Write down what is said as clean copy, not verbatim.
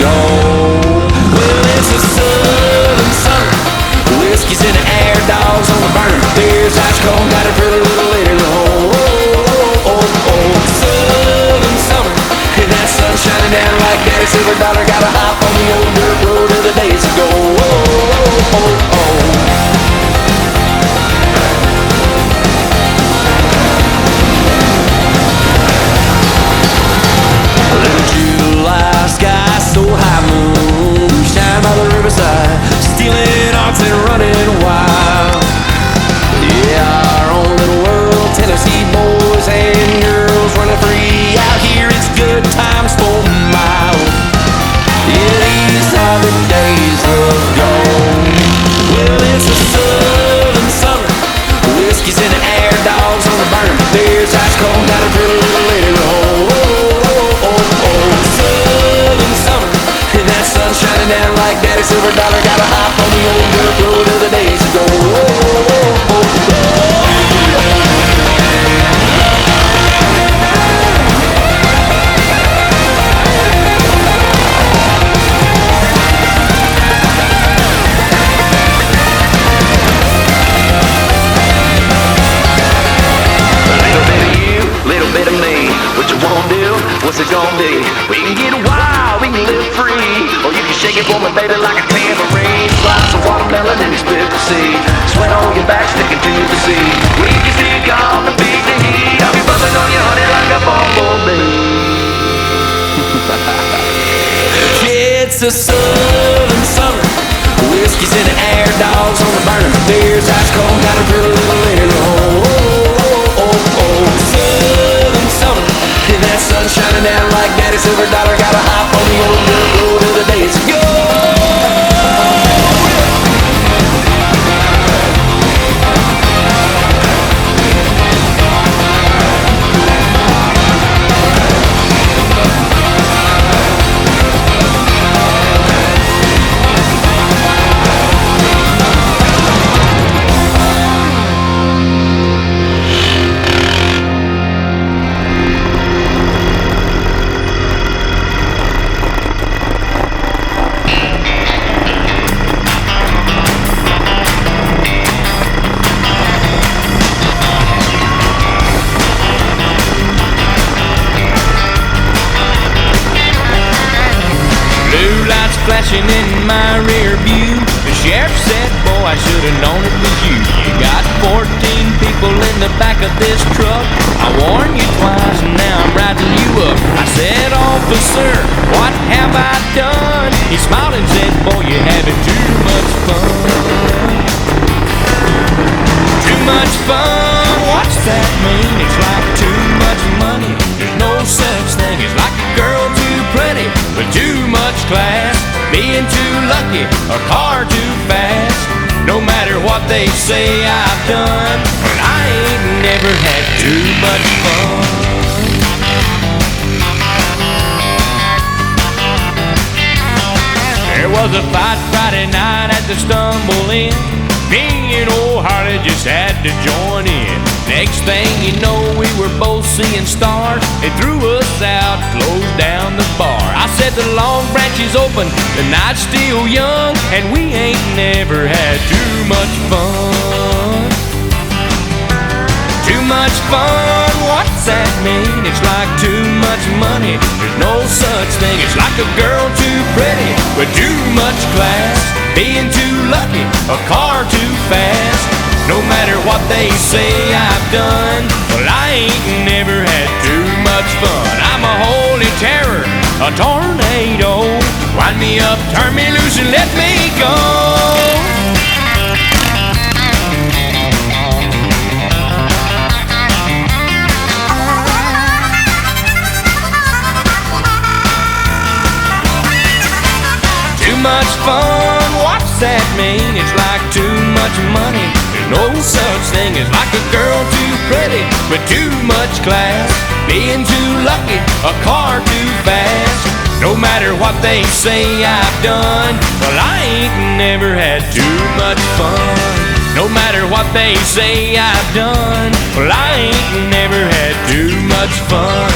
go. Well, it's a southern summer, whiskey's in the air, dogs on the burn, beer's ice cold, got a pretty little lady roll. Southern summer, and that sun shining down like Daddy Silver Dollar, got a hop on the old dirt road of the days ago. Stealing ox and running wild. Yeah, our own little world, Tennessee boys and girls running free. Out here it's good times for miles. Yeah, these are the days of gold. Well, it's a southern summer, whiskey's in the air, dogs on the burn, beer's ice cold, got a pretty little lady roll. Southern summer, and that sun shining down like Daddy Silver Dollar, got a hop on the old dirt road of the days ago. What's it gonna be? We can get wild, we can live free, or you can shake it for me, baby, like a tambourine. Slice of watermelon and split the seed. Sweat on your back, sticking to the sea. We can stick on the beat, the heat. I'll be buzzing on you, honey, like a bumblebee. It's a southern summer, whiskey's in the air, dogs on the burn, beer's ice cold, got a pretty little lady roll. Southern summer, and that sun shining down like Daddy Silver Dollar, got a hop on the old dirt road of the days ago. Flashing in my rear view, the sheriff said, boy, I should've known it was you. You got 14 people in the back of this truck. I warned you twice and now I'm riding you up. I said, officer, what have I done? He smiled and said, boy, you're having too much fun. Too much fun, what's that mean? It's like too much money. There's no such thing as like a girl too pretty with too much class, being too lucky, a car too fast. No matter what they say I've done, but I ain't never had too much fun. There was a fight Friday night at the Stumble Inn. Me and old Harley just had to join in. Next thing you know, we were both seeing stars. They threw us out, closed down the bar. I said the Long Branch is open, the night's still young, and we ain't never had too much fun. Too much fun, what's that mean? It's like too much money. There's no such thing. It's like a girl too pretty with too much class, being too lucky, a car too fast. No matter what they say I've done, well, I ain't never had too much fun. I'm a holy terror, a tornado. Wind me up, turn me loose, and let me go. Too much fun, what's that mean? It's like too much money. There's no such thing as like a girl too pretty with too much class, being too lucky, a car too fast. No matter what they say I've done, well, I ain't never had too much fun. No matter what they say I've done, well, I ain't never had too much fun.